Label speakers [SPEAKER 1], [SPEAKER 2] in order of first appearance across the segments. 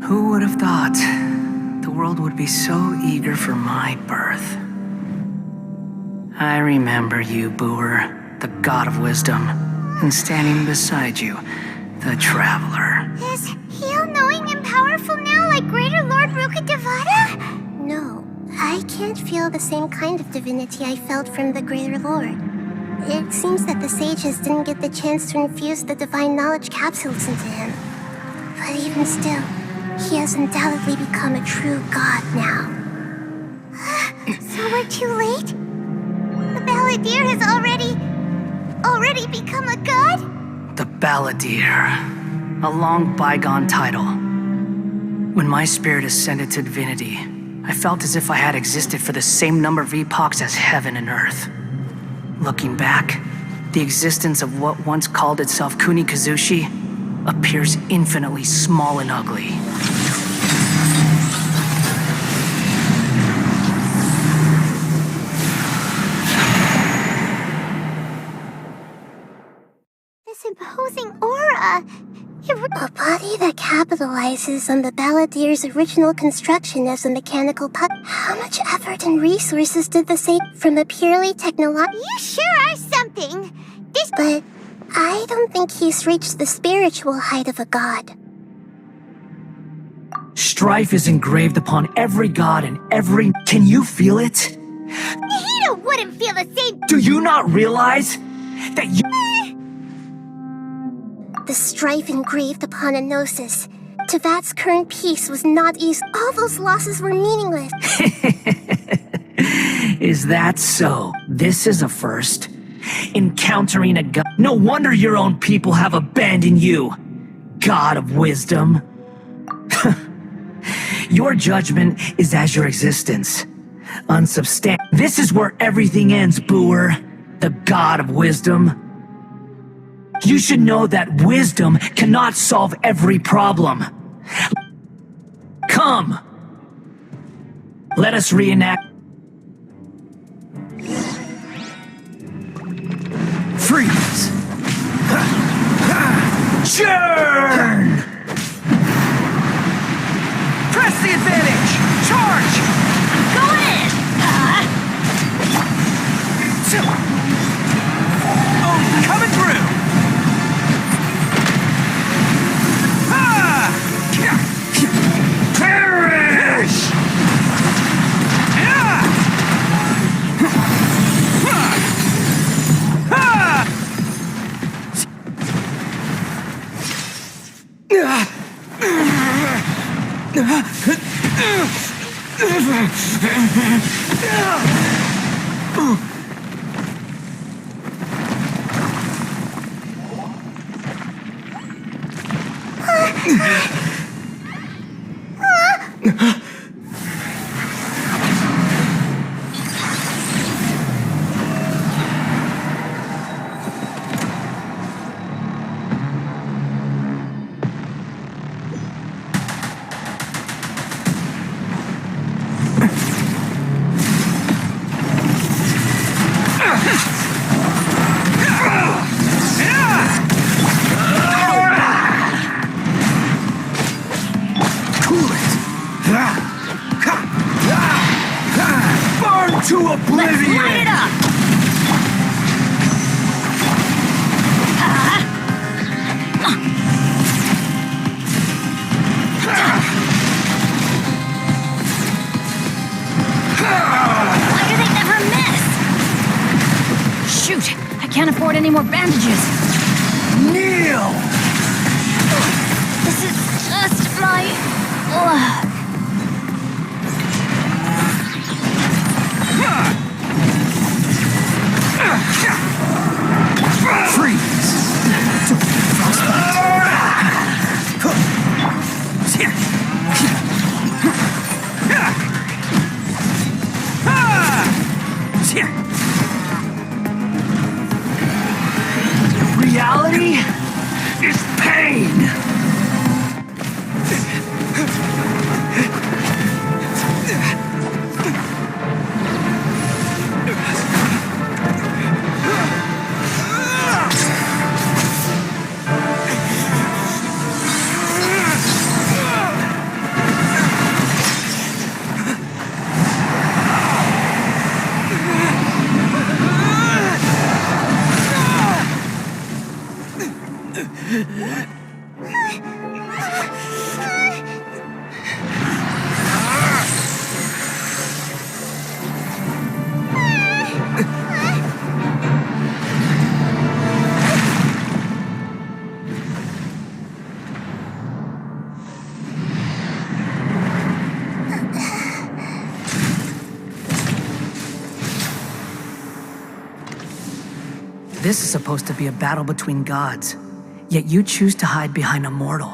[SPEAKER 1] Who would have thought the world would be so eager for my birth? I remember you, Booer, the god of wisdom, and standing beside you, the traveler.
[SPEAKER 2] Is he all-knowing and powerful now like Greater Lord Rukkhadevata? No, I can't feel the same kind of divinity I felt from the Greater Lord. It seems that the sages didn't get the chance to infuse the divine knowledge capsules into him. But even still, he has undoubtedly become a true god now. So we're too late? The Balladeer has already become a god?
[SPEAKER 1] The Balladeer, a long bygone title. When my spirit ascended to divinity, I felt as if I had existed for the same number of epochs as heaven and earth. Looking back, the existence of what once called itself Kunikazushi appears infinitely small and ugly.
[SPEAKER 2] This imposing aura! A body that capitalizes on the Balladeer's original construction as a mechanical puppet. How much effort and resources did the sage from a purely technological... You sure are something! But I don't think he's reached the spiritual height of a god.
[SPEAKER 1] Strife is engraved upon every god and every... Can you feel it?
[SPEAKER 2] Hito wouldn't feel the same...
[SPEAKER 1] Do you not realize that you...
[SPEAKER 2] The strife engraved upon a gnosis. Tevat's current peace was not easy. All those losses were meaningless.
[SPEAKER 1] Is that so? This is a first. Encountering a god. No wonder your own people have abandoned you. God of wisdom. Your judgment is as your existence. Unsubstantiated. This is where everything ends, Booer. The god of wisdom. You should know that wisdom cannot solve every problem. Come! Let us reenact... Freeze! Churn! Press the advantage! Charge!
[SPEAKER 2] Go in!
[SPEAKER 1] Oh, coming through! Perish! To oblivion!
[SPEAKER 2] Let's light it up! Why do they never miss? Shoot! I can't afford any more bandages.
[SPEAKER 1] Kneel!
[SPEAKER 2] This is just my luck.
[SPEAKER 1] Freeze! This is supposed to be a battle between gods, yet you choose to hide behind a mortal.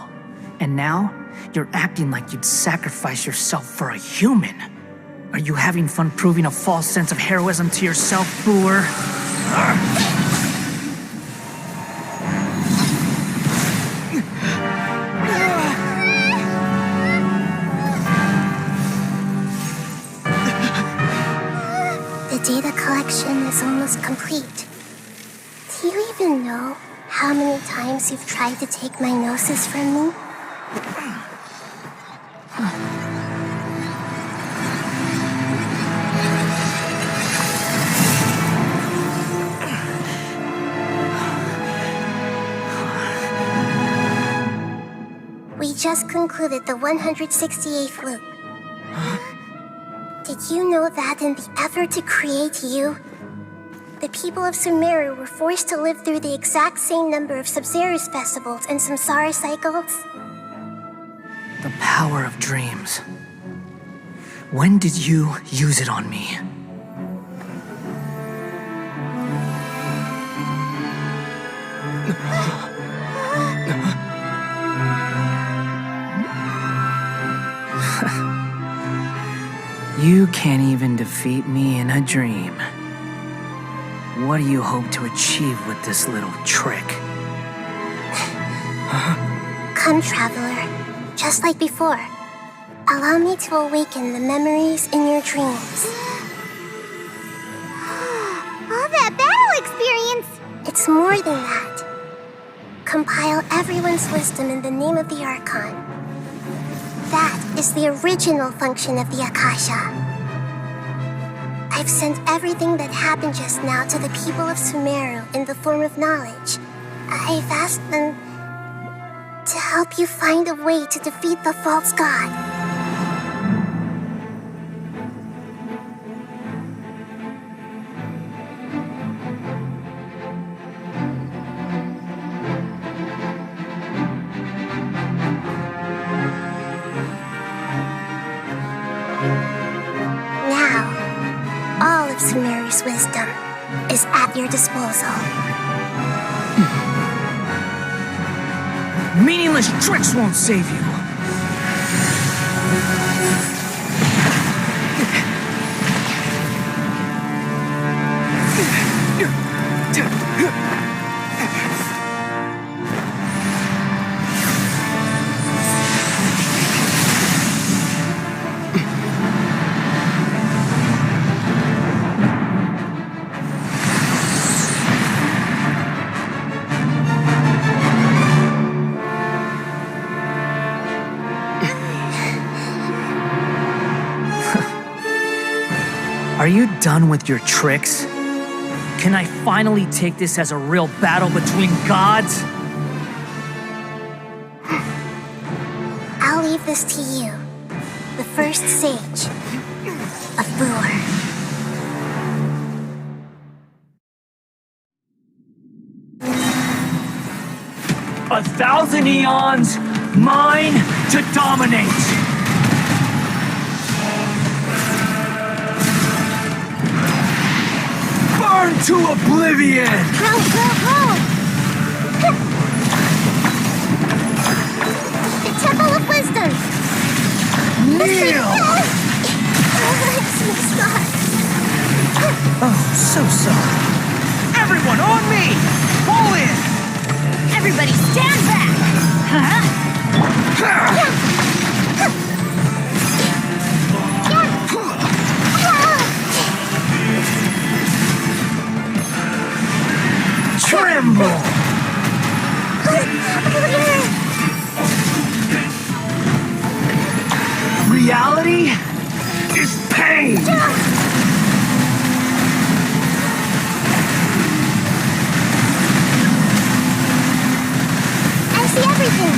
[SPEAKER 1] And now, you're acting like you'd sacrifice yourself for a human. Are you having fun proving a false sense of heroism to yourself, Boor?
[SPEAKER 2] The data collection is almost complete. Do you even know how many times you've tried to take my gnosis from me? We just concluded the 168th loop. Did you know that in the effort to create you, the people of Sumeru were forced to live through the exact same number of Sub-Zerus festivals and Samsara cycles?
[SPEAKER 1] The power of dreams. When did you use it on me? You can't even defeat me in a dream. What do you hope to achieve with this little trick?
[SPEAKER 2] Come, traveler. Just like before. Allow me to awaken the memories in your dreams.
[SPEAKER 3] All that battle experience!
[SPEAKER 2] It's more than that. Compile everyone's wisdom in the name of the Archon. That is the original function of the Akasha. I've sent everything that happened just now to the people of Sumeru in the form of knowledge. I've asked them to help you find a way to defeat the false god. All of Sumeru's wisdom is at your disposal.
[SPEAKER 1] Meaningless tricks won't save you. Are you done with your tricks? Can I finally take this as a real battle between gods?
[SPEAKER 2] I'll leave this to you, the first sage of Boor.
[SPEAKER 1] A thousand eons, mine to dominate! Burn to oblivion!
[SPEAKER 2] Go, go, go! The Temple of Wisdom!
[SPEAKER 1] Kneel!
[SPEAKER 2] It's my scar.
[SPEAKER 1] Oh, so sorry. Everyone on me! Pull in!
[SPEAKER 3] Everybody stand back!
[SPEAKER 1] Tremble! Reality is pain!
[SPEAKER 2] I see everything!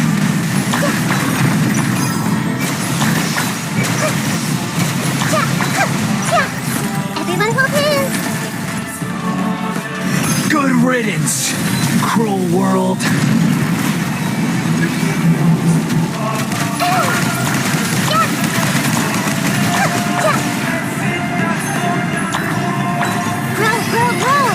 [SPEAKER 2] Everyone hold hands!
[SPEAKER 1] Good riddance, cruel world.
[SPEAKER 2] Grow, grow, grow!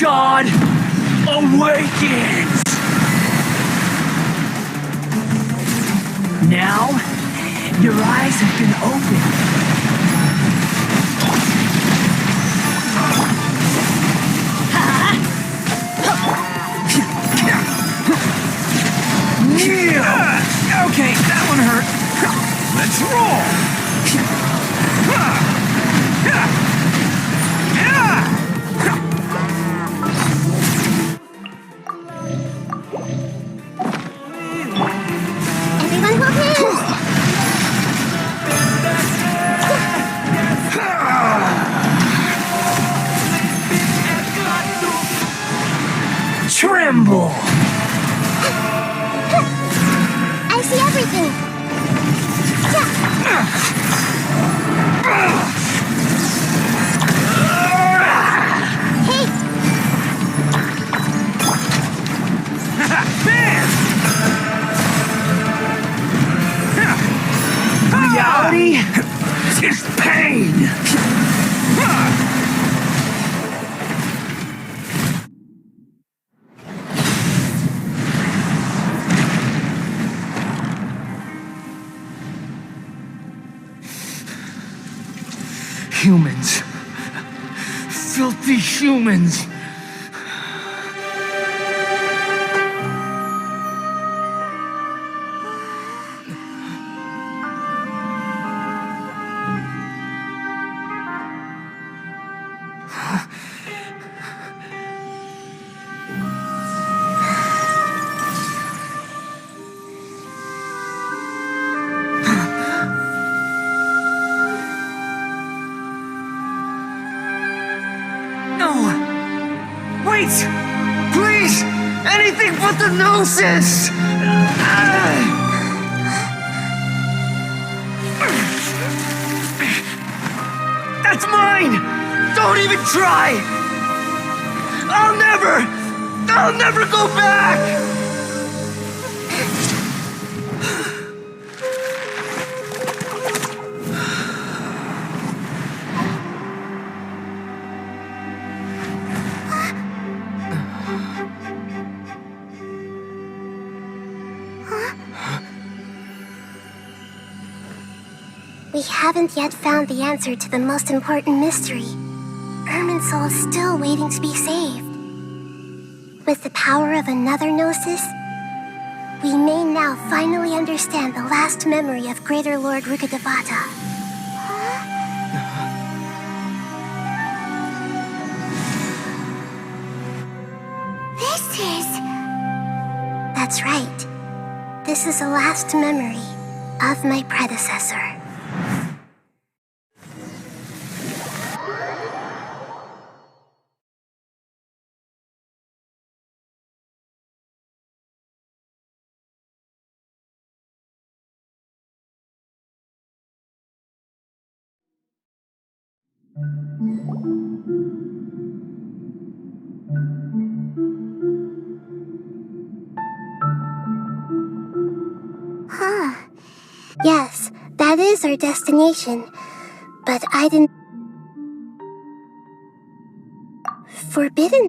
[SPEAKER 1] God awakens! Now, your eyes have been opened. Okay, that one hurt.
[SPEAKER 4] Let's roll!
[SPEAKER 2] Everyone hold hands!
[SPEAKER 1] Tremble!
[SPEAKER 2] I see everything! Hey!
[SPEAKER 1] Reality is pain! Humans. Filthy humans. Wait! Please! Anything but the gnosis! That's mine! Don't even try! I'll never go back!
[SPEAKER 2] We haven't yet found the answer to the most important mystery. Irminsul is still waiting to be saved. With the power of another gnosis, we may now finally understand the last memory of Greater Lord Rukkhadevata.
[SPEAKER 3] This is...
[SPEAKER 2] That's right. This is the last memory of my predecessor. Huh. Yes, that is our destination. But I didn't... Forbidden?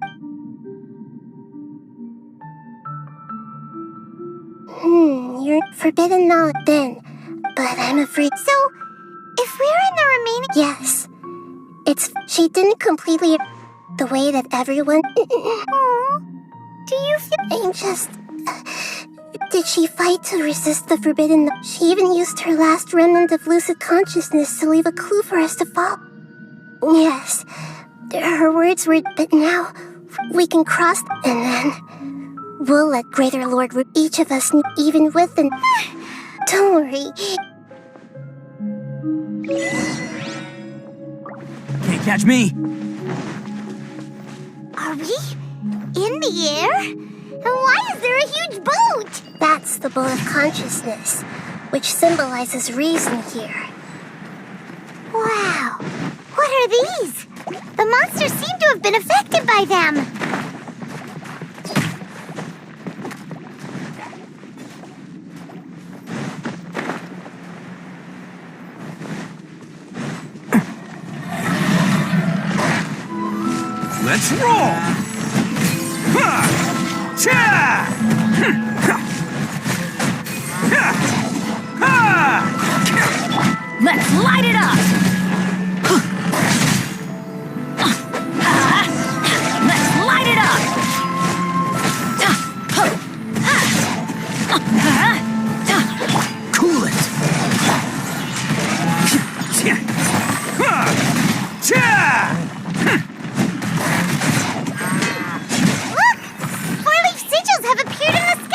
[SPEAKER 2] You're forbidden knowledge then. But I'm afraid...
[SPEAKER 3] So, if we're in the remaining...
[SPEAKER 2] Yes. She didn't completely... the way that everyone...
[SPEAKER 3] Aw, do you feel...
[SPEAKER 2] I'm just... Did she fight to resist the forbidden? She even used her last remnant of lucid consciousness to leave a clue for us to follow. Yes, her words were, but now we can cross, and then we'll let Greater Lord each of us, even with the... Don't worry.
[SPEAKER 1] Can't catch me.
[SPEAKER 3] Are we in the air? And why is there a huge boat?
[SPEAKER 2] That's the boat of consciousness, which symbolizes reason here.
[SPEAKER 3] Wow, what are these? The monsters seem to have been affected by them.
[SPEAKER 4] Let's roll!
[SPEAKER 3] Let's light it up! Let's light it up!
[SPEAKER 1] Cool it!
[SPEAKER 3] Look! Four-leaf sigils have appeared in the sky!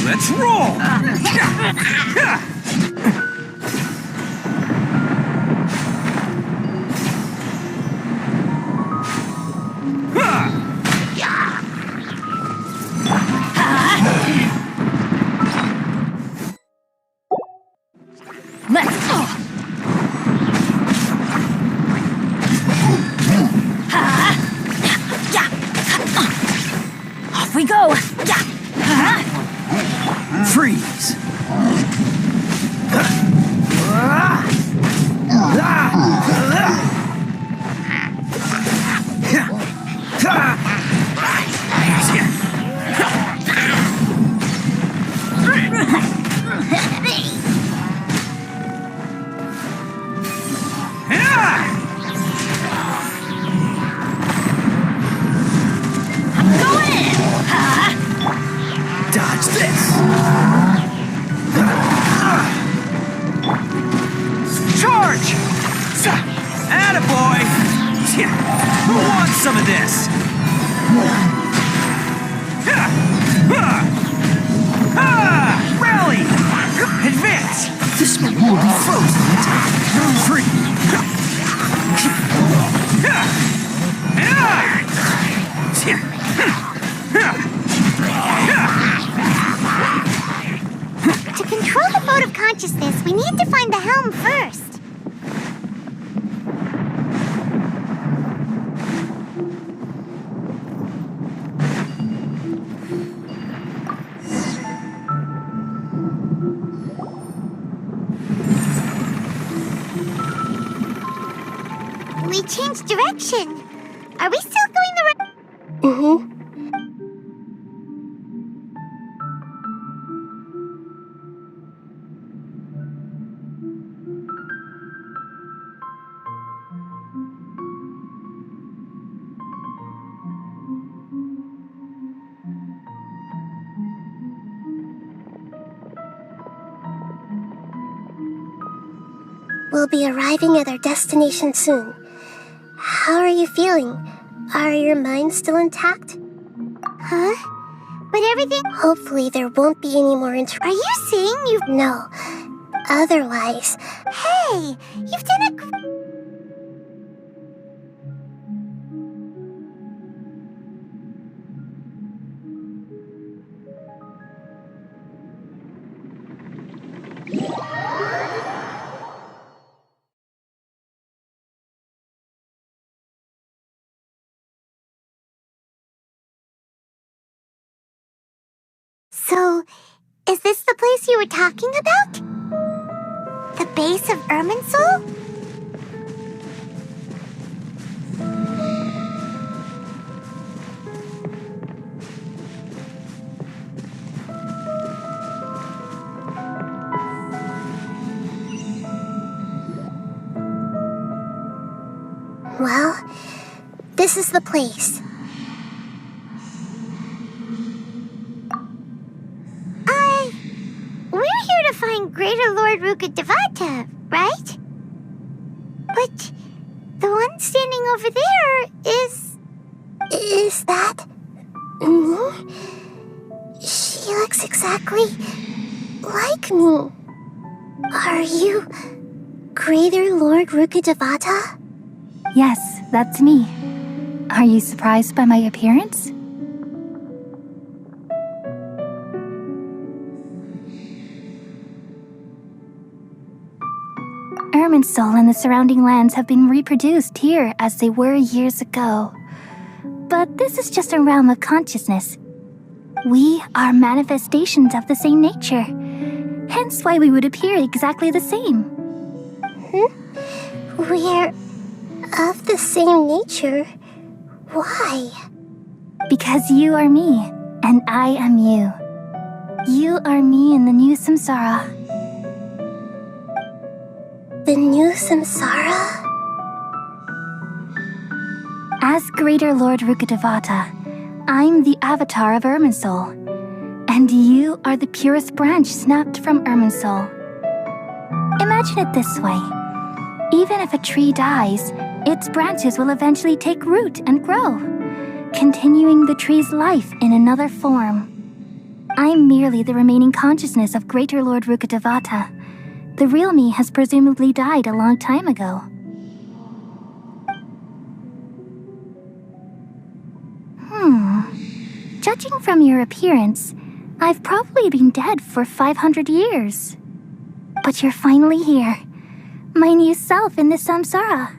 [SPEAKER 4] Let's roll!
[SPEAKER 3] Let's go! Off we go!
[SPEAKER 1] Freeze! Dodge this! Charge!
[SPEAKER 4] Attaboy! Who wants some of this? Rally! Advance!
[SPEAKER 1] This one will be frozen in time. Free!
[SPEAKER 2] To control the boat of consciousness, we need to find the helm first.
[SPEAKER 3] We changed direction. Are we still going the right...
[SPEAKER 2] Mm-hmm. We'll be arriving at our destination soon. How are you feeling? Are your minds still intact?
[SPEAKER 3] Huh? But everything...
[SPEAKER 2] Hopefully there won't be any more
[SPEAKER 3] Are you saying you've...
[SPEAKER 2] No. Otherwise...
[SPEAKER 3] Hey! You've done a... So, is this the place you were talking about? The base of Irminsul?
[SPEAKER 2] Well, this is the place.
[SPEAKER 3] We're here to find Greater Lord Rukkhadevata, right? But the one standing over there is...
[SPEAKER 2] Is that... me? She looks exactly like me. Are you Greater Lord Rukkhadevata?
[SPEAKER 5] Yes, that's me. Are you surprised by my appearance? Irminsul and the surrounding lands have been reproduced here as they were years ago. But this is just a realm of consciousness. We are manifestations of the same nature, hence why we would appear exactly the same.
[SPEAKER 2] We're of the same nature. Why?
[SPEAKER 5] Because you are me, and I am you. You are me in the new samsara.
[SPEAKER 2] The new samsara?
[SPEAKER 5] As Greater Lord Rukkhadevata, I'm the avatar of Irminsul, and you are the purest branch snapped from Irminsul. Imagine it this way. Even if a tree dies, its branches will eventually take root and grow, continuing the tree's life in another form. I'm merely the remaining consciousness of Greater Lord Rukkhadevata. The real me has presumably died a long time ago. Judging from your appearance, I've probably been dead for 500 years. But you're finally here, my new self in the samsara.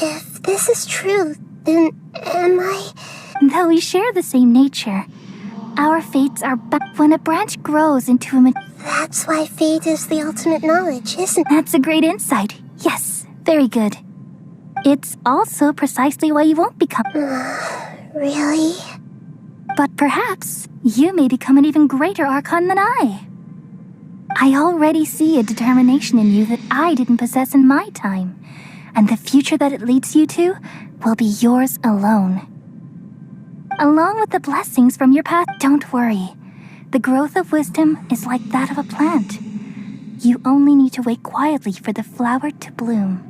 [SPEAKER 2] If this is true, then am I...
[SPEAKER 5] Though we share the same nature, our fates are when a branch grows into a
[SPEAKER 2] That's why fate is the ultimate knowledge, isn't it?
[SPEAKER 5] That's a great insight. Yes, very good. It's also precisely why you won't become...
[SPEAKER 2] Really?
[SPEAKER 5] But perhaps you may become an even greater Archon than I. I already see a determination in you that I didn't possess in my time, and the future that it leads you to will be yours alone. Along with the blessings from your path, don't worry. The growth of wisdom is like that of a plant. You only need to wait quietly for the flower to bloom.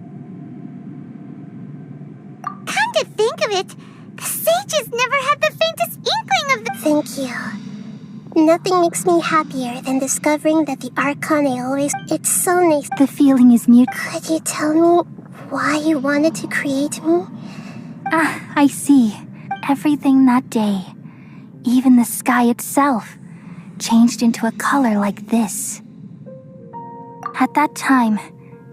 [SPEAKER 3] Come to think of it, the sages never had the faintest inkling of the...
[SPEAKER 2] Thank you. Nothing makes me happier than discovering that the Archon I always... It's so nice.
[SPEAKER 5] The feeling is mute.
[SPEAKER 2] Could you tell me why you wanted to create me?
[SPEAKER 5] Ah, I see. Everything that day, even the sky itself, changed into a color like this. At that time,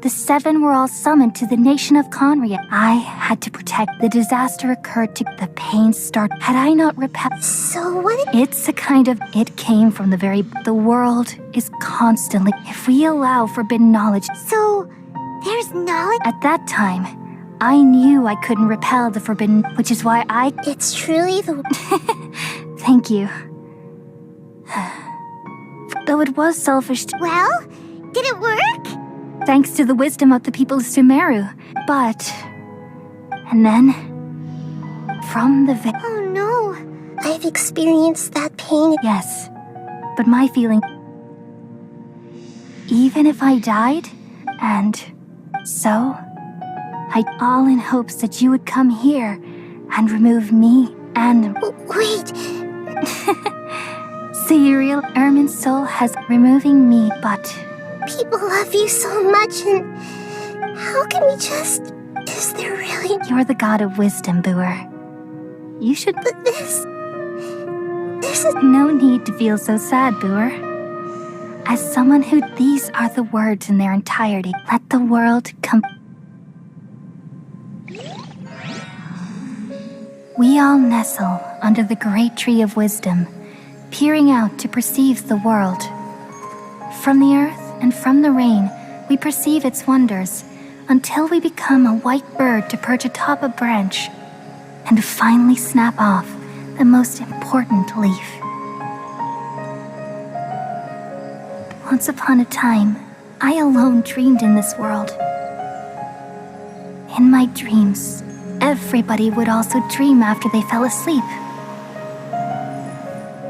[SPEAKER 5] the seven were all summoned to the nation of Conria. I had to protect. The disaster occurred to the pain start. Had I not repelled...
[SPEAKER 2] So what...
[SPEAKER 5] It's a kind of... It came from the very... The world is constantly... If we allow forbidden knowledge...
[SPEAKER 3] So, there's knowledge...
[SPEAKER 5] At that time, I knew I couldn't repel the forbidden, which is why I...
[SPEAKER 2] It's truly the...
[SPEAKER 5] Thank you. Though it was selfish to...
[SPEAKER 3] Well, did it work?
[SPEAKER 5] Thanks to the wisdom of the people of Sumeru. But... And then... From the...
[SPEAKER 3] Oh no.
[SPEAKER 2] I've experienced that pain.
[SPEAKER 5] Yes. But my feeling... Even if I died, and... So... all in hopes that you would come here and remove me and...
[SPEAKER 2] Wait!
[SPEAKER 5] Serial Irminsul has removing me, but...
[SPEAKER 2] People love you so much, and... How can we just... Is there really...
[SPEAKER 5] You're the god of wisdom, Booer. You should...
[SPEAKER 2] But this... This is...
[SPEAKER 5] No need to feel so sad, Booer. As someone who... These are the words in their entirety. Let the world come... We all nestle under the great tree of wisdom, peering out to perceive the world. From the earth and from the rain, we perceive its wonders, until we become a white bird to perch atop a branch, and finally snap off the most important leaf. Once upon a time, I alone dreamed in this world. In my dreams, everybody would also dream after they fell asleep.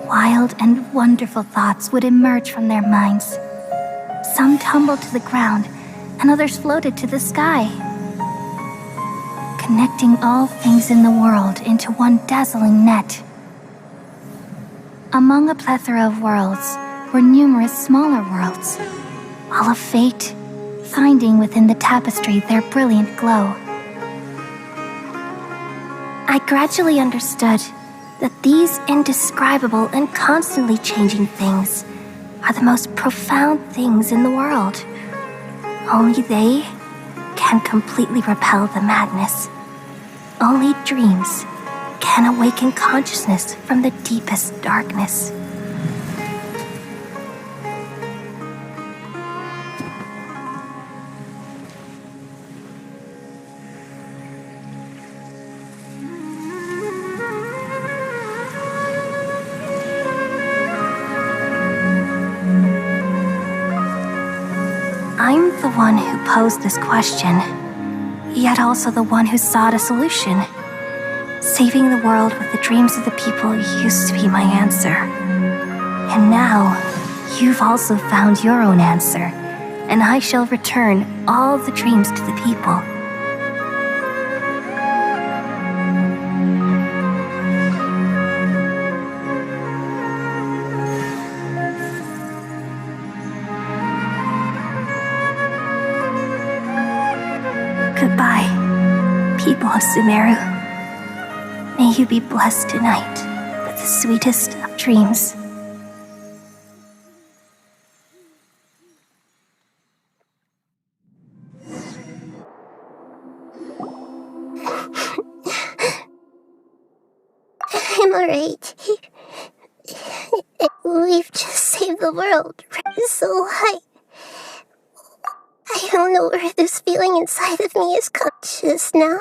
[SPEAKER 5] Wild and wonderful thoughts would emerge from their minds. Some tumbled to the ground, and others floated to the sky, connecting all things in the world into one dazzling net. Among a plethora of worlds were numerous smaller worlds, all of fate, finding within the tapestry their brilliant glow. I gradually understood that these indescribable and constantly changing things are the most profound things in the world. Only they can completely repel the madness. Only dreams can awaken consciousness from the deepest darkness. I'm the one who posed this question, yet also the one who sought a solution. Saving the world with the dreams of the people used to be my answer. And now, you've also found your own answer, and I shall return all the dreams to the people. Goodbye, people of Sumeru. May you be blessed tonight with the sweetest of dreams.
[SPEAKER 2] I'm alright. We've just saved the world, so I don't know where this feeling inside of me is conscious now.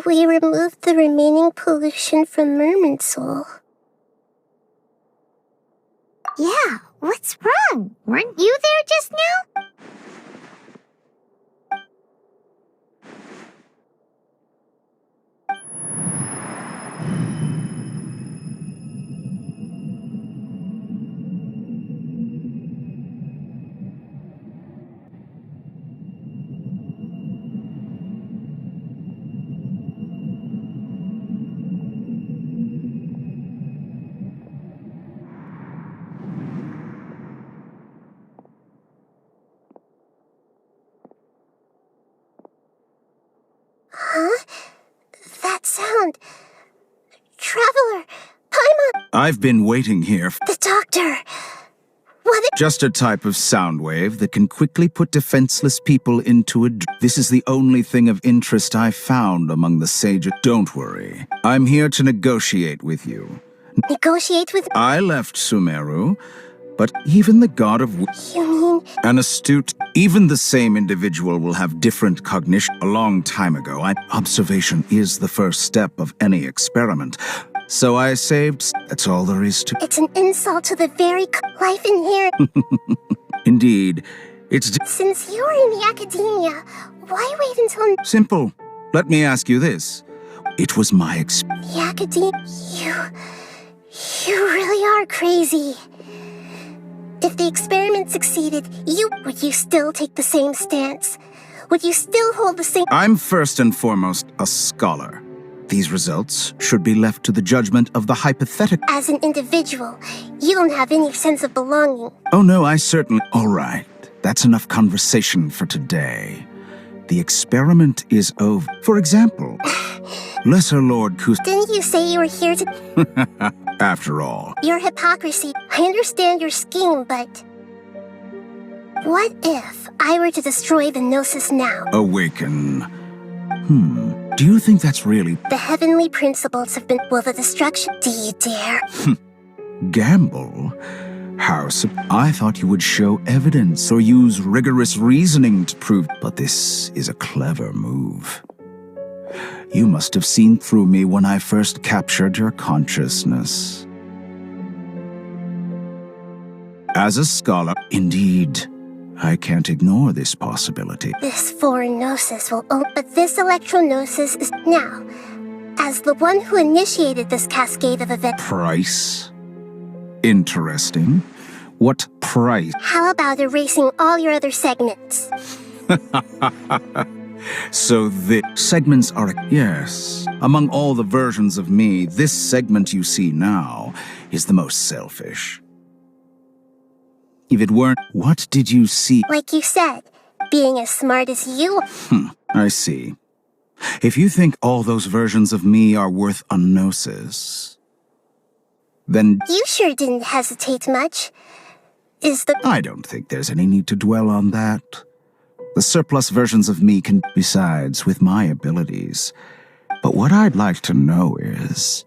[SPEAKER 2] We removed the remaining pollution from Merman Soul.
[SPEAKER 3] Yeah, what's wrong? Weren't you there just now?
[SPEAKER 2] Huh? That sound. Traveler! Paimon!
[SPEAKER 6] I've been waiting here.
[SPEAKER 2] The doctor! What
[SPEAKER 6] Just a type of sound wave that can quickly put defenseless people into a... This is the only thing of interest I've found among the sages. Don't worry. I'm here to negotiate with you.
[SPEAKER 2] Negotiate with...
[SPEAKER 6] I left Sumeru, but even the god of...
[SPEAKER 2] You mean...
[SPEAKER 6] An astute... Even the same individual will have different cognition. A long time ago, observation is the first step of any experiment. So I saved... That's all there is to...
[SPEAKER 2] It's an insult to the very life inherent...
[SPEAKER 6] Indeed. It's...
[SPEAKER 2] Since you were in the academia, why wait until...
[SPEAKER 6] Simple. Let me ask you this. It was my
[SPEAKER 2] The academia... You really are crazy. If the experiment succeeded, would you still take the same stance? Would you still hold the same...
[SPEAKER 6] I'm first and foremost a scholar. These results should be left to the judgment of the hypothetical...
[SPEAKER 2] As an individual, you don't have any sense of belonging.
[SPEAKER 6] Oh no, I certainly... All right, that's enough conversation for today. The experiment is over. For example, Lesser Lord Kus...
[SPEAKER 2] Didn't you say you were here to...
[SPEAKER 6] After all...
[SPEAKER 2] Your hypocrisy. I understand your scheme, but... What if I were to destroy the Gnosis now?
[SPEAKER 6] Awaken. Do you think that's really...
[SPEAKER 2] The heavenly principles have been... Will the destruction... Do you dare?
[SPEAKER 6] Gamble? How I thought you would show evidence or use rigorous reasoning to prove... But this is a clever move. You must have seen through me when I first captured your consciousness. As a scholar, indeed, I can't ignore this possibility.
[SPEAKER 2] This foreign Gnosis will own... But this electro-Gnosis is now... As the one who initiated this cascade of events...
[SPEAKER 6] Price? Interesting. What price?
[SPEAKER 2] How about erasing all your other segments?
[SPEAKER 6] So the segments are... Yes. Among all the versions of me, this segment you see now is the most selfish. If it weren't, what did you see?
[SPEAKER 2] Like you said, being as smart as you...
[SPEAKER 6] I see. If you think all those versions of me are worth a gnosis, then
[SPEAKER 2] You sure didn't hesitate much. Is the...
[SPEAKER 6] I don't think there's any need to dwell on that. The surplus versions of me can, besides, with my abilities. But what I'd like to know is...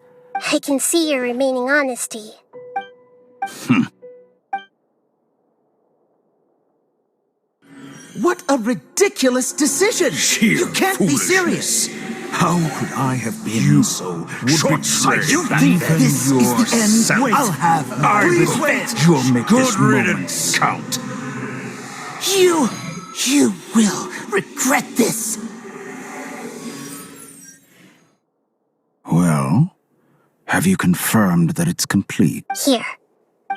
[SPEAKER 2] I can see your remaining honesty.
[SPEAKER 7] What a ridiculous decision! You can't be serious!
[SPEAKER 6] How could I have been so short-sighted?
[SPEAKER 7] You think this is the end? I'll have
[SPEAKER 6] Please wait! You'll make this moment count.
[SPEAKER 7] You will regret this!
[SPEAKER 6] Well, have you confirmed that it's complete?
[SPEAKER 2] Here.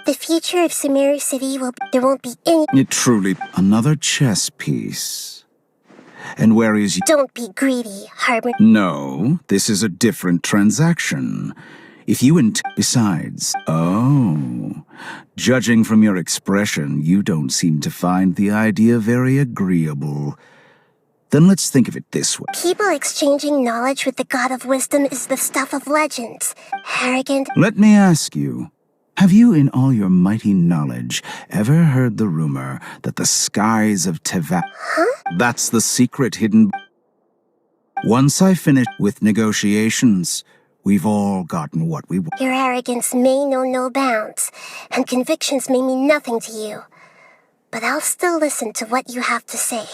[SPEAKER 2] The future of Sumeru City there won't be any...
[SPEAKER 6] It truly... Another chess piece. And where is...
[SPEAKER 2] Don't be greedy, Harbor.
[SPEAKER 6] No, this is a different transaction. If you Besides... Oh... Judging from your expression, you don't seem to find the idea very agreeable. Then let's think of it this way.
[SPEAKER 2] People exchanging knowledge with the God of Wisdom is the stuff of legends. Arrogant...
[SPEAKER 6] Let me ask you, have you in all your mighty knowledge ever heard the rumor that the skies of Teva...
[SPEAKER 2] Huh?
[SPEAKER 6] That's the secret hidden... Once I finish with negotiations, we've all gotten what we want.
[SPEAKER 2] Your arrogance may know no bounds, and convictions may mean nothing to you. But I'll still listen to what you have to say.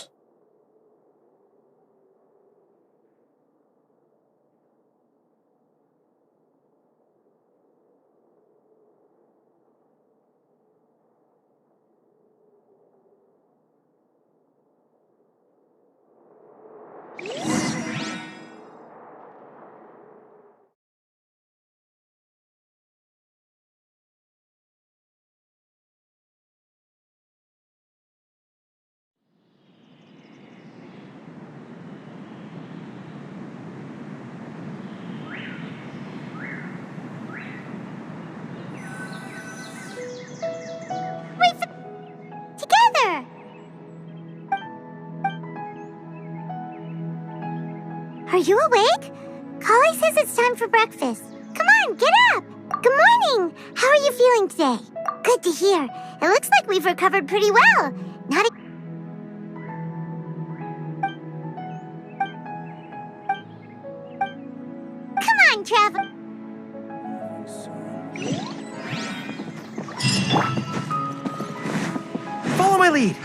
[SPEAKER 3] Together! Are you awake? Kali says it's time for breakfast. Come on, get up! Good morning! How are you feeling today? Good to hear. It looks like we've recovered pretty well. Not a... Come on, Travel.
[SPEAKER 4] Follow my lead.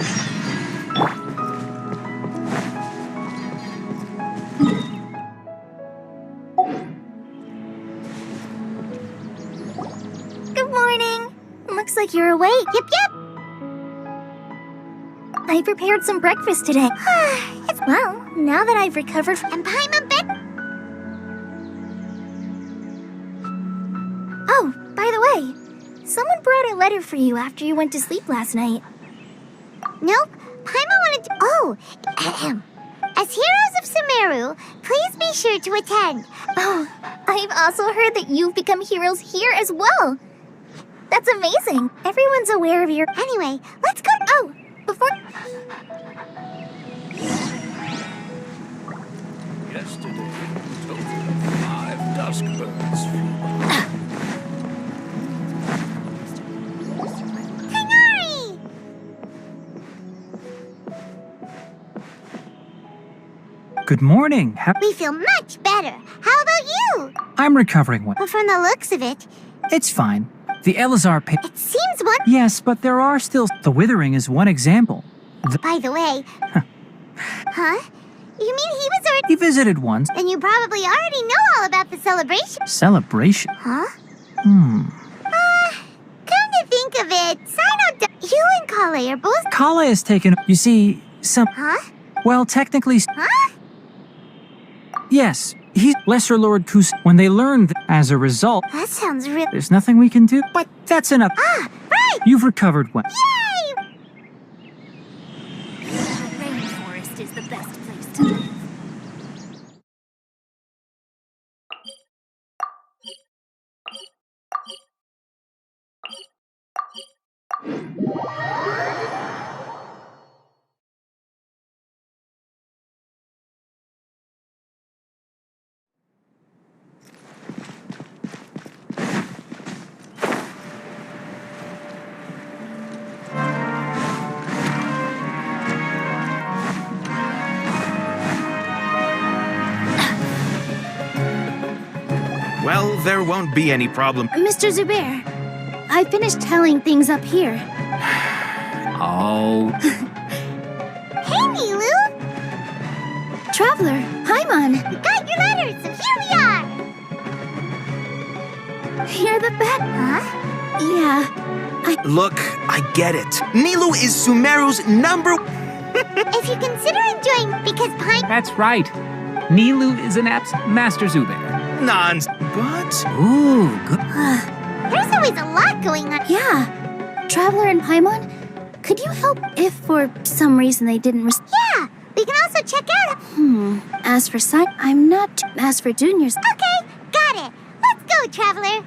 [SPEAKER 3] Good morning. Looks like you're awake. Yep. I prepared some breakfast today. Well, now that I've recovered and I'm a bit... Oh, by the way, someone brought a letter for you after you went to sleep last night. Nope, Paimon wanted to... Oh, ahem. As heroes of Sumeru, please be sure to attend. Oh, I've also heard that you've become heroes here as well. That's amazing. Everyone's aware of your... Anyway, let's go... Oh, before...
[SPEAKER 8] Yesterday, a total of 5 dusk birds flew by.
[SPEAKER 3] Kanari!
[SPEAKER 4] Good morning.
[SPEAKER 3] We feel much better. How about you?
[SPEAKER 4] I'm recovering well.
[SPEAKER 3] Well, from the looks of it,
[SPEAKER 4] It's fine. The Elazar pit.
[SPEAKER 3] it seems one...
[SPEAKER 4] Yes, but there are still... The Withering is one example.
[SPEAKER 3] By the way... Huh? You mean he was already...
[SPEAKER 4] He visited once.
[SPEAKER 3] Then you probably already know all about the celebration.
[SPEAKER 4] Celebration?
[SPEAKER 3] Huh?
[SPEAKER 4] Hmm.
[SPEAKER 3] Come to think of it, Sino... You and Kale are both...
[SPEAKER 4] Kala has taken... You see, some...
[SPEAKER 3] Huh?
[SPEAKER 4] Well, technically...
[SPEAKER 3] Huh?
[SPEAKER 4] Yes. He's Lesser Lord Kus. When they learned that, as a result,
[SPEAKER 3] That sounds real...
[SPEAKER 4] there's nothing we can do. But that's enough.
[SPEAKER 3] Ah, right!
[SPEAKER 4] You've recovered well.
[SPEAKER 3] Yay!
[SPEAKER 5] Rainforest is the best place to live.
[SPEAKER 9] there won't be any problem.
[SPEAKER 3] Mr. Zubair, I finished tallying things up here.
[SPEAKER 9] Oh.
[SPEAKER 2] Hey, Nilu!
[SPEAKER 3] Traveler, Paimon,
[SPEAKER 2] Got your letters, so here we are!
[SPEAKER 3] you're the bat.
[SPEAKER 2] Huh?
[SPEAKER 3] Yeah,
[SPEAKER 9] Look, I get it. Nilu is Sumeru's number...
[SPEAKER 2] If you consider enjoying, because Pine...
[SPEAKER 10] That's right. Nilu is an app's Master Zubair.
[SPEAKER 9] Nonsense. But...
[SPEAKER 10] Ooh, good.
[SPEAKER 2] There's always a lot going on.
[SPEAKER 3] yeah. Traveler and Paimon, could you help if for some reason they didn't
[SPEAKER 2] Yeah, we can also check out...
[SPEAKER 3] As for Sign, I'm not. As for Juniors,
[SPEAKER 2] Okay, got it. Let's go, Traveler.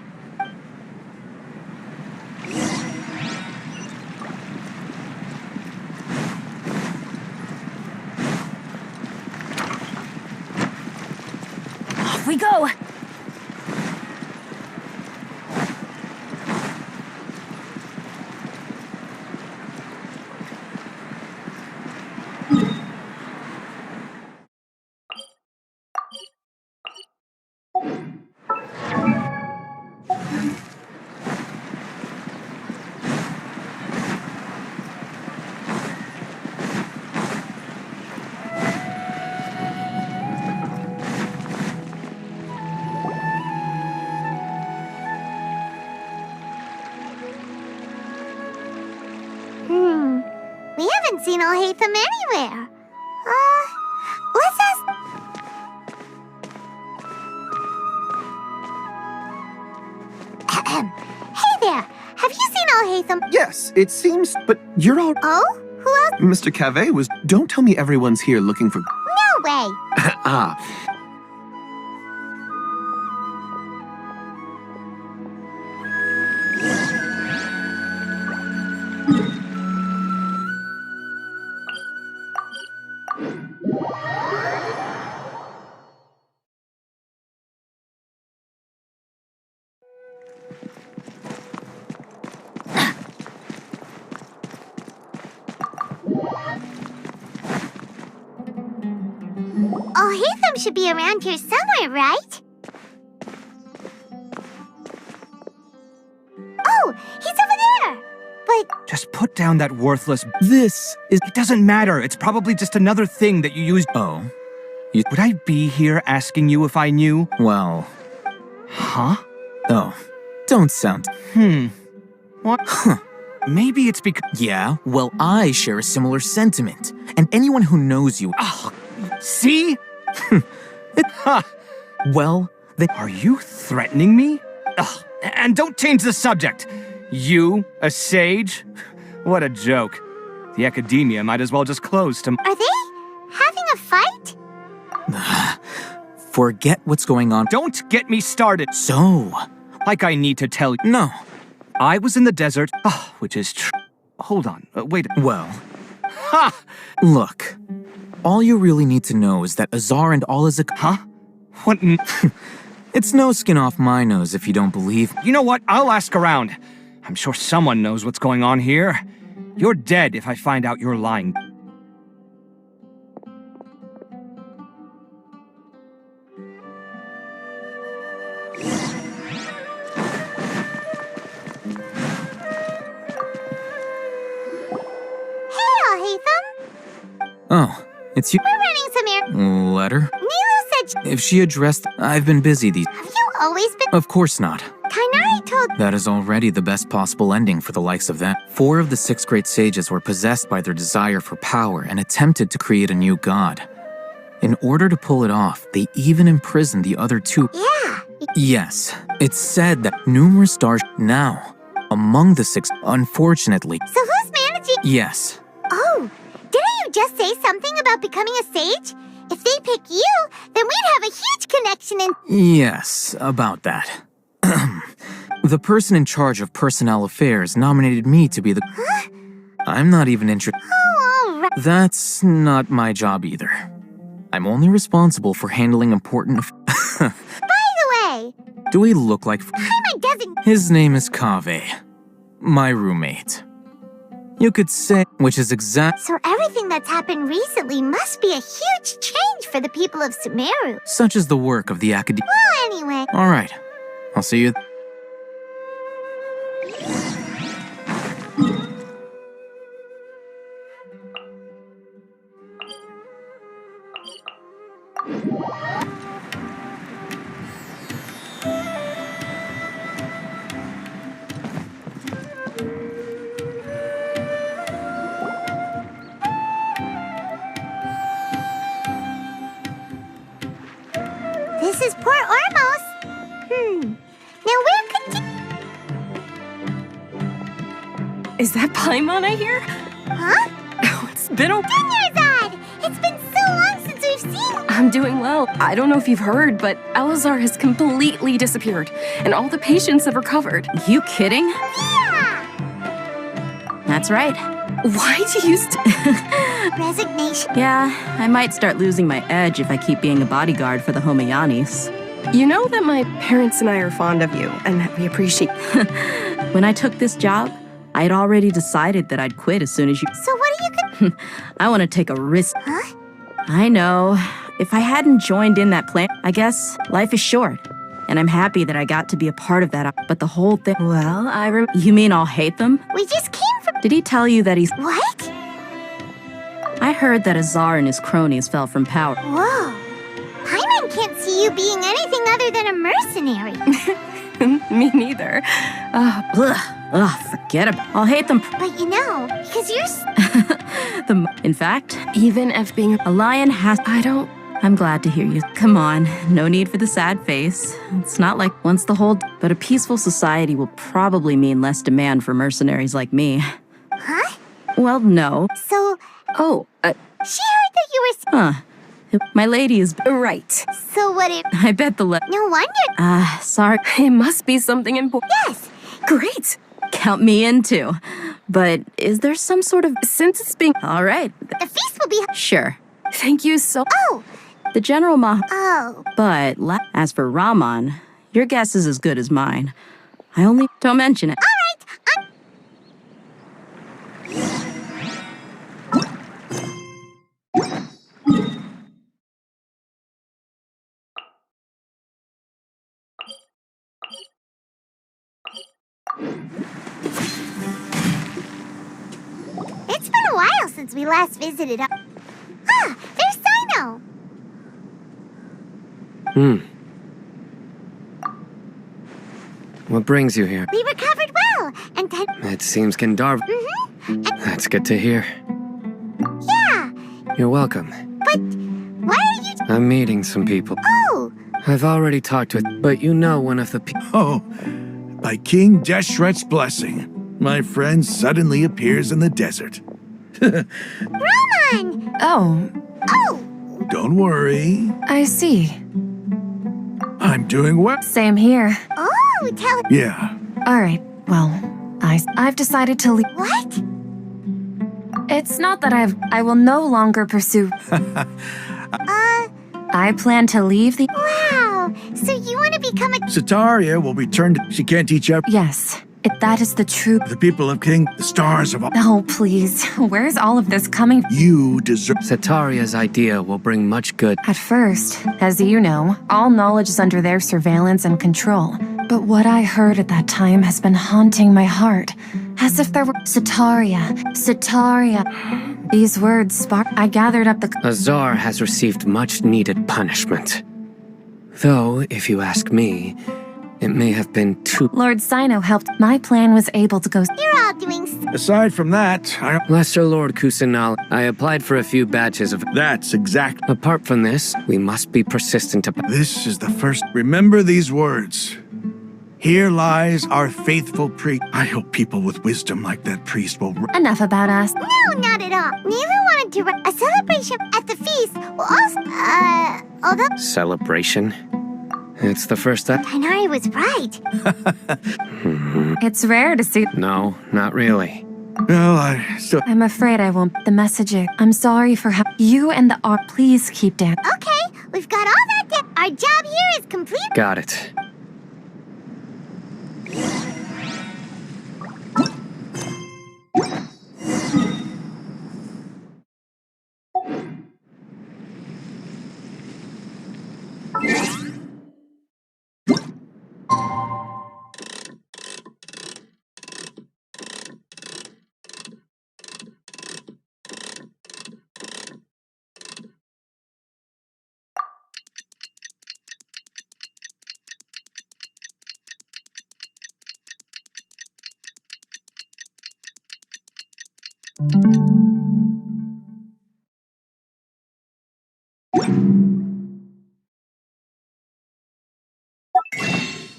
[SPEAKER 3] off we go.
[SPEAKER 2] We haven't seen Alhaitham anywhere. Let's ask... Hey there, have you seen Alhaitham?
[SPEAKER 11] Yes, it seems, but you're all...
[SPEAKER 2] Oh? Who else?
[SPEAKER 11] Mr. Cave was... Don't tell me everyone's here looking for...
[SPEAKER 2] No way.
[SPEAKER 11] Ah,
[SPEAKER 2] Alhaitham should be around here somewhere, right? Oh, he's over there. But
[SPEAKER 9] Just put down that worthless... This is... It doesn't matter. It's probably just another thing that you used...
[SPEAKER 12] Oh.
[SPEAKER 9] Would I be here asking you if I knew?
[SPEAKER 12] Well.
[SPEAKER 9] Huh?
[SPEAKER 12] Oh. Don't sound.
[SPEAKER 9] What? Huh. Maybe it's because...
[SPEAKER 12] Yeah, well, I share a similar sentiment. And anyone who knows you.
[SPEAKER 9] Oh, see?
[SPEAKER 12] Well, they.
[SPEAKER 9] Are you threatening me? Ugh. And don't change the subject. You, a sage? What a joke. The academia might as well just close to...
[SPEAKER 2] are they having a fight?
[SPEAKER 12] Forget what's going on.
[SPEAKER 9] Don't get me started.
[SPEAKER 12] So.
[SPEAKER 9] Like I need to tell you.
[SPEAKER 12] No.
[SPEAKER 9] I was in the desert, which is true. Hold on, wait.
[SPEAKER 12] Well.
[SPEAKER 9] Ha!
[SPEAKER 12] Look. All you really need to know is that Azar and all is a.
[SPEAKER 9] Huh? What?
[SPEAKER 12] It's no skin off my nose if you don't believe.
[SPEAKER 9] You know what? I'll ask around. I'm sure someone knows what's going on here. You're dead if I find out you're lying.
[SPEAKER 2] Hey, Alhaitham.
[SPEAKER 12] Oh, it's you.
[SPEAKER 2] We're running some air...
[SPEAKER 12] Letter?
[SPEAKER 2] Nilu said...
[SPEAKER 12] If she addressed. I've been busy these.
[SPEAKER 2] Have you always been...
[SPEAKER 12] Of course not.
[SPEAKER 2] Kainari told...
[SPEAKER 12] That is already the best possible ending for the likes of that. 4 of the 6 great sages were possessed by their desire for power and attempted to create a new god. In order to pull it off, they even imprisoned the other 2.
[SPEAKER 2] Yeah.
[SPEAKER 12] Yes, it's said that numerous stars now, among the 6, unfortunately.
[SPEAKER 2] So who's managing...
[SPEAKER 12] Yes.
[SPEAKER 2] Oh, didn't you just say something about becoming a sage? If they pick you, then we'd have a huge connection in...
[SPEAKER 12] Yes, about that. The person in charge of personnel affairs nominated me to be the...
[SPEAKER 2] Huh?
[SPEAKER 12] I'm not even interested.
[SPEAKER 2] Oh, all right.
[SPEAKER 12] That's not my job either. I'm only responsible for handling important...
[SPEAKER 2] By the way...
[SPEAKER 12] Do we look like...
[SPEAKER 2] Paimon doesn't...
[SPEAKER 12] His name is Kaveh, my roommate. You could say, which is exact...
[SPEAKER 2] So everything that's happened recently must be a huge change for the people of Sumeru.
[SPEAKER 12] Such is the work of the academy.
[SPEAKER 2] Well, anyway...
[SPEAKER 12] All right. I'll see you.
[SPEAKER 2] This is Port Ormos. Now where could you...
[SPEAKER 13] Is that Paimon I hear?
[SPEAKER 2] Huh?
[SPEAKER 13] Oh, it's been a...
[SPEAKER 2] Dinyarzad! It's been so long since we've seen...
[SPEAKER 13] I'm doing well. I don't know if you've heard, but Elazar has completely disappeared, and all the patients have recovered.
[SPEAKER 14] You kidding?
[SPEAKER 2] Yeah!
[SPEAKER 14] That's right.
[SPEAKER 13] Why do you
[SPEAKER 2] Resignation.
[SPEAKER 14] Yeah, I might start losing my edge if I keep being a bodyguard for the Homayanis.
[SPEAKER 13] You know that my parents and I are fond of you, and that we appreciate...
[SPEAKER 14] When I took this job, I had already decided that I'd quit as soon as you...
[SPEAKER 2] So what are you gonna...
[SPEAKER 14] I want to take a risk.
[SPEAKER 2] Huh?
[SPEAKER 14] I know. If I hadn't joined in that plan, I guess life is short. And I'm happy that I got to be a part of that. But the whole thing...
[SPEAKER 13] Well,
[SPEAKER 14] You mean I'll hate them?
[SPEAKER 2] We just came from...
[SPEAKER 14] Did he tell you that he's...
[SPEAKER 2] What?
[SPEAKER 14] I heard that Azar and his cronies fell from power.
[SPEAKER 2] Whoa. Paimon can't see you being anything other than a mercenary.
[SPEAKER 13] Me neither.
[SPEAKER 14] Forget it. I'll hate them.
[SPEAKER 2] But you know, because you're...
[SPEAKER 14] In fact,
[SPEAKER 13] Even if being
[SPEAKER 14] a lion has... I'm glad to hear you. Come on, no need for the sad face. It's not like once the whole... But a peaceful society will probably mean less demand for mercenaries like me.
[SPEAKER 2] Huh?
[SPEAKER 14] Well, no.
[SPEAKER 2] So...
[SPEAKER 13] Oh,
[SPEAKER 2] She heard that you were...
[SPEAKER 14] My lady is...
[SPEAKER 13] right.
[SPEAKER 2] So what if...
[SPEAKER 14] I bet the...
[SPEAKER 2] No wonder...
[SPEAKER 14] Sorry.
[SPEAKER 13] It must be something important.
[SPEAKER 2] Yes!
[SPEAKER 13] Great!
[SPEAKER 14] Count me in too. But is there some sort of...
[SPEAKER 13] Since it's being...
[SPEAKER 14] All right.
[SPEAKER 2] The feast will be...
[SPEAKER 14] Sure.
[SPEAKER 13] Thank you so...
[SPEAKER 2] Oh!
[SPEAKER 14] The General
[SPEAKER 2] Oh.
[SPEAKER 14] But as for Rahman, your guess is as good as mine. I only... Don't mention it.
[SPEAKER 2] All right, It's been a while since we last visited. There's Sino.
[SPEAKER 15] What brings you here?
[SPEAKER 2] We recovered well, and then...
[SPEAKER 15] It seems Gandharv. That's good to hear.
[SPEAKER 2] Yeah,
[SPEAKER 15] You're welcome.
[SPEAKER 2] but why are you...
[SPEAKER 15] I'm meeting some people.
[SPEAKER 2] Oh,
[SPEAKER 15] I've already talked with, but you know one of the
[SPEAKER 6] Oh, by King Deshret's blessing, my friend suddenly appears in the desert.
[SPEAKER 2] Rahman!
[SPEAKER 13] Oh,
[SPEAKER 6] Don't worry,
[SPEAKER 13] I see.
[SPEAKER 6] I'm doing well.
[SPEAKER 13] Same here.
[SPEAKER 2] Oh, tell...
[SPEAKER 6] Yeah,
[SPEAKER 13] All right, well, I've decided to leave.
[SPEAKER 2] What?
[SPEAKER 13] It's not that I will no longer pursue. I plan to leave the...
[SPEAKER 2] Wow, so you want to become a...
[SPEAKER 6] Sataria will return to... She can't teach up
[SPEAKER 13] Yes, that is the truth.
[SPEAKER 6] the people of King, the stars of all...
[SPEAKER 13] Oh, please. Where's all of this coming?
[SPEAKER 6] You deserve...
[SPEAKER 15] Sataria's idea will bring much good.
[SPEAKER 13] At first, as you know, all knowledge is under their surveillance and control. But what I heard at that time has been haunting my heart. As if there were... Sataria. These words spark... I gathered up the...
[SPEAKER 15] Azar has received much needed punishment. Though, if you ask me, it may have been too...
[SPEAKER 13] Lord Sino helped. My plan was able to go...
[SPEAKER 2] You're all doing...
[SPEAKER 6] Aside from that,
[SPEAKER 15] Lesser Lord Kusanal, I applied for a few badges of...
[SPEAKER 6] That's exact.
[SPEAKER 15] Apart from this, we must be persistent about...
[SPEAKER 6] This is the first... Remember these words. Here lies our faithful priest. I hope people with wisdom like that priest will...
[SPEAKER 13] Enough about us.
[SPEAKER 2] No, not at all. Neither wanted to... A celebration at the feast will also... although...
[SPEAKER 15] Celebration? It's the first step?
[SPEAKER 2] Tainari was right.
[SPEAKER 13] It's rare to see...
[SPEAKER 15] No, not really.
[SPEAKER 6] Well, I still...
[SPEAKER 13] I'm afraid I won't... The messaging. I'm sorry for how... You and the art... Please keep down.
[SPEAKER 2] Okay, we've got all that down. Our job here is complete.
[SPEAKER 15] Got it.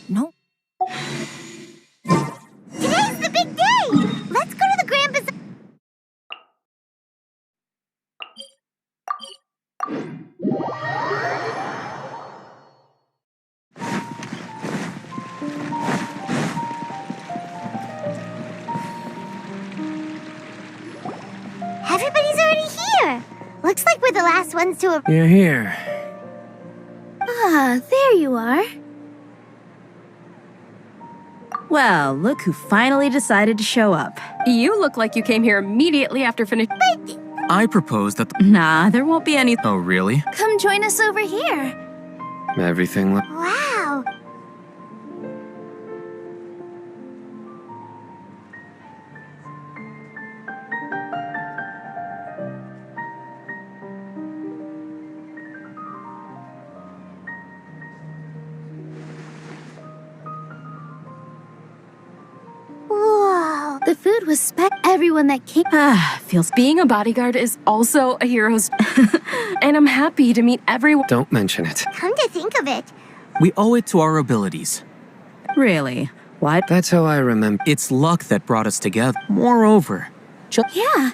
[SPEAKER 5] No.
[SPEAKER 3] Today's the big day! Let's go to the Grand Bazaar. Everybody's already here. Looks like we're the last ones to arrive.
[SPEAKER 15] You're here.
[SPEAKER 3] Ah, there you are.
[SPEAKER 14] Well, look who finally decided to show up.
[SPEAKER 13] You look like you came here immediately after finishing.
[SPEAKER 12] I propose that.
[SPEAKER 14] Nah, there won't be any.
[SPEAKER 12] Oh, really?
[SPEAKER 3] Come join us over here.
[SPEAKER 15] Everything look.
[SPEAKER 3] Wow. Whoa. The food was everyone that came.
[SPEAKER 13] Feels being a bodyguard is also a hero's. And I'm happy to meet everyone.
[SPEAKER 15] Don't mention it.
[SPEAKER 3] Come to think of it.
[SPEAKER 12] We owe it to our abilities.
[SPEAKER 14] Really? What?
[SPEAKER 15] That's how I remember.
[SPEAKER 12] It's luck that brought us together. Moreover,
[SPEAKER 3] Yeah.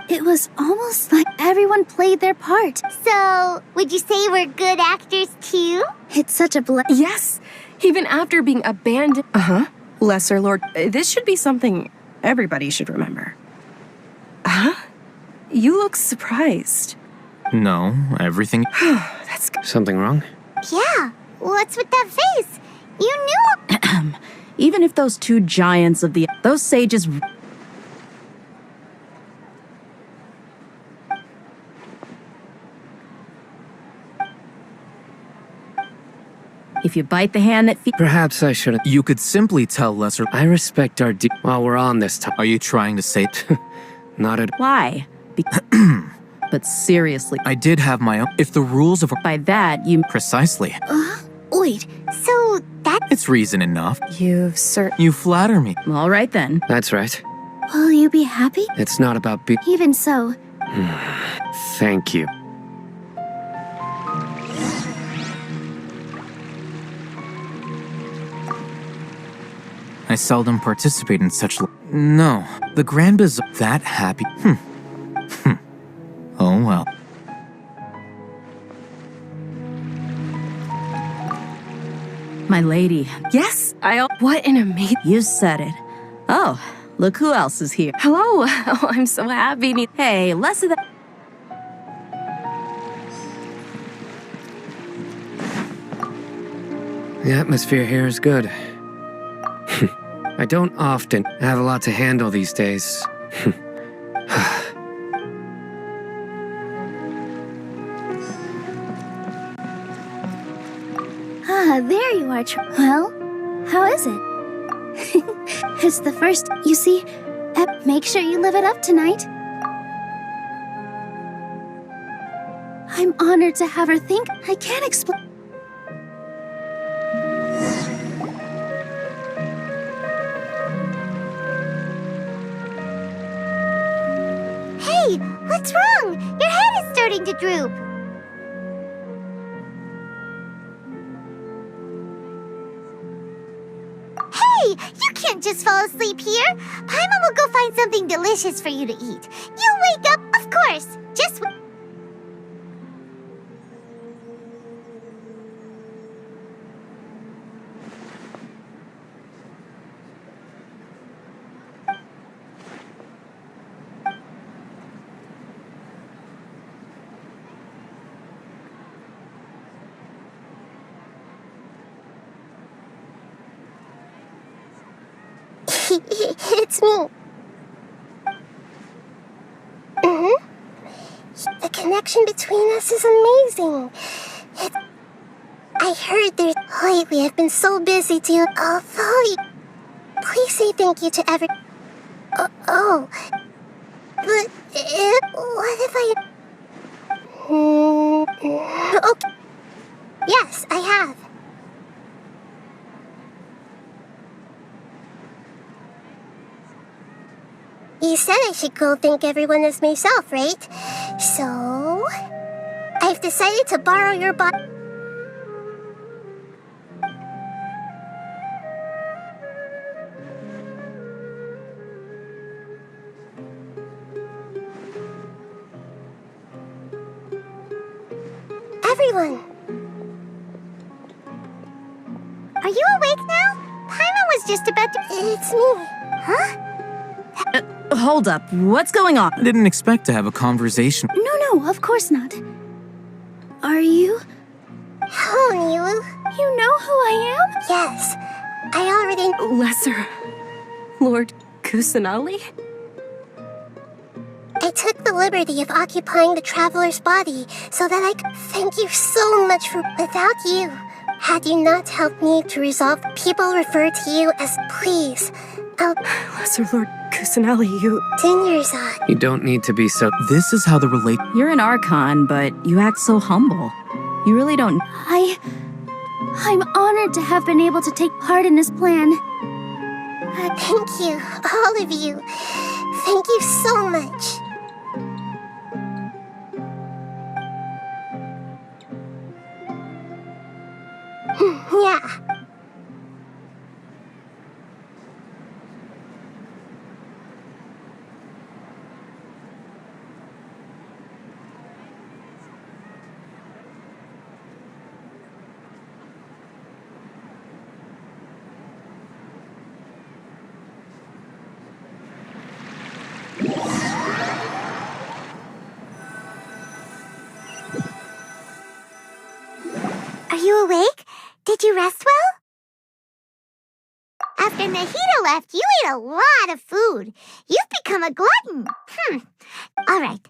[SPEAKER 3] It was almost like everyone played their part. So, would you say we're good actors too? It's such a
[SPEAKER 13] Yes, even after being abandoned. Lesser Lord. This should be something everybody should remember. You look surprised.
[SPEAKER 12] no, everything.
[SPEAKER 13] That's good.
[SPEAKER 15] Something wrong?
[SPEAKER 3] Yeah. What's with that face? You knew.
[SPEAKER 14] Even if those two giants of those sages. If you bite the hand that feeds.
[SPEAKER 15] Perhaps I shouldn't.
[SPEAKER 12] You could simply tell Lesser.
[SPEAKER 15] I respect our while we're on this time.
[SPEAKER 12] Are you trying to say?
[SPEAKER 15] Not at.
[SPEAKER 14] Why? But seriously.
[SPEAKER 12] I did have my own. If the rules of.
[SPEAKER 14] By that, you.
[SPEAKER 12] Precisely.
[SPEAKER 3] Wait. So that.
[SPEAKER 12] It's reason enough.
[SPEAKER 13] You've
[SPEAKER 12] You flatter me.
[SPEAKER 14] All right then.
[SPEAKER 15] That's right.
[SPEAKER 3] Will you be happy?
[SPEAKER 15] It's not about
[SPEAKER 3] Even so.
[SPEAKER 15] Thank you.
[SPEAKER 12] I seldom participate in such. No, the Grand Bazaar. That happy. Oh well.
[SPEAKER 14] My lady.
[SPEAKER 13] Yes, what an amazing.
[SPEAKER 14] You said it. Oh, look who else is here.
[SPEAKER 13] Hello. Oh, I'm so happy.
[SPEAKER 14] Hey, less of that.
[SPEAKER 15] The atmosphere here is good. I don't often have a lot to handle these days.
[SPEAKER 3] There you are. Well, how is it? It's the first. You see, make sure you live it up tonight. I'm honored to have her think. I can't explain. Hey, what's wrong? Your head is starting to droop. Hey, you can't just fall asleep here. Paimon will go find something delicious for you to eat. You'll wake up, of course. Just It's me. The connection between us is amazing. I heard there's... Lately, I've been so busy dealing... Although... Please say thank you to every... But... what if I... Okay. Yes, I have. You said I should go thank everyone as myself, right? So... I
[SPEAKER 2] I've decided to borrow your body. Everyone! Are you awake now? Paimon was just about to... It's me. Huh?
[SPEAKER 14] Hold up, what's going on?
[SPEAKER 12] I didn't expect to have a conversation.
[SPEAKER 3] No, of course not. Are you?
[SPEAKER 2] Hello, Nilu.
[SPEAKER 3] You know who I am?
[SPEAKER 2] Yes. I already...
[SPEAKER 13] Lesser Lord Kusanali?
[SPEAKER 2] I took the liberty of occupying the traveler's body so that I could thank you so much for... Without you, had you not helped me to resolve, people refer to you as please.
[SPEAKER 13] Lesser Lord Kusanali, you...
[SPEAKER 2] Dinyerzad.
[SPEAKER 15] You don't need to be so...
[SPEAKER 12] This is how the relate...
[SPEAKER 14] You're an Archon, but you act so humble. You really don't...
[SPEAKER 3] I'm honored to have been able to take part in this plan.
[SPEAKER 2] Thank you, all of you. Thank you so much. Yeah.
[SPEAKER 3] Are you awake? Did you rest well? After Nahida left, you ate a lot of food. You've become a glutton. All right.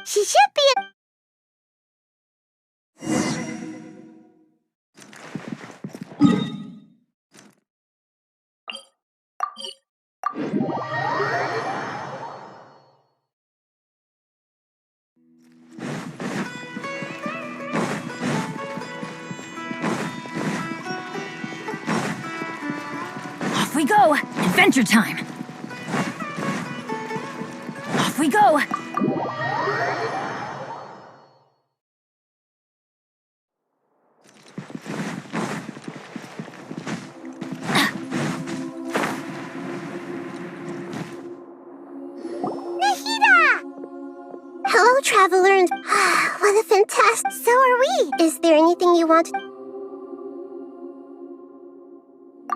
[SPEAKER 3] She should be
[SPEAKER 5] Off we go! Adventure time! Off we go!
[SPEAKER 2] Hello, traveler, and what a fantastic...
[SPEAKER 3] So are we.
[SPEAKER 2] Is there anything you want?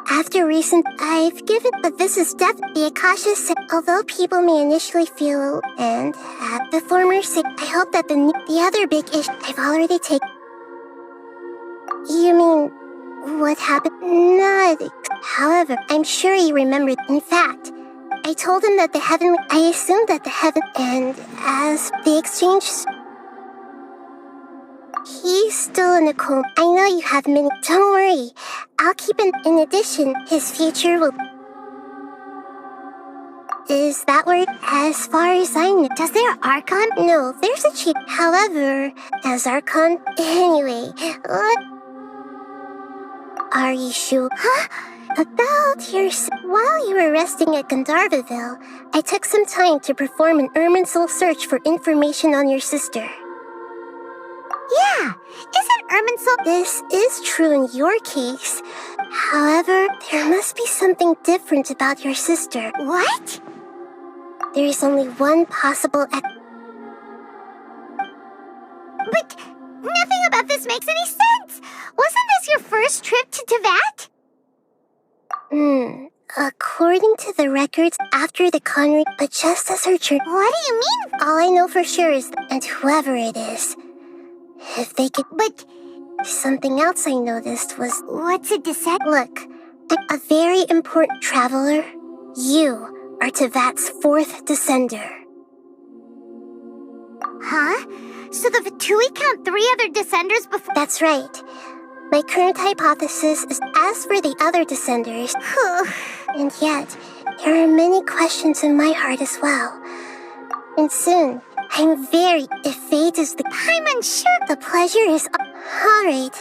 [SPEAKER 2] After recent, I've given, but this is definitely the Akasha said. Although people may initially feel and have the former sick, I hope that the other big issue I've already taken. You mean what happened? Not. However, I'm sure he remembered. In fact, I told him that the heavenly. I assumed that the heaven and as the exchange. He's still in a coma. I know you have many. Don't worry. I'll keep him. In addition, his future will... Is that where... As far as I know...
[SPEAKER 3] Does their Archon?
[SPEAKER 2] No, there's a chief. However, as Archon... Anyway, what... Are you sure? Huh? About your... While you were resting at Gandharvaville, I took some time to perform an Irminsul search for information on your sister.
[SPEAKER 3] Yeah, isn't Irminsul...
[SPEAKER 2] This is true in your case. However, there must be something different about your sister.
[SPEAKER 3] What?
[SPEAKER 2] There is only one possible...
[SPEAKER 3] But nothing about this makes any sense. Wasn't this your first trip to Teyvat?
[SPEAKER 2] According to the records, after the Conry... But just as her journey...
[SPEAKER 3] What do you mean?
[SPEAKER 2] All I know for sure is... And whoever it is... If they could...
[SPEAKER 3] But...
[SPEAKER 2] Something else I noticed was...
[SPEAKER 3] What's a descent?
[SPEAKER 2] Look, a very important traveler. You are Teyvat's 4th descender.
[SPEAKER 3] Huh? So the Vatui count 3 other descenders before...
[SPEAKER 2] That's right. My current hypothesis is as for the other descenders... And yet, there are many questions in my heart as well. And soon... I'm very... If fate is the...
[SPEAKER 3] I'm unsure.
[SPEAKER 2] The pleasure is... Alright.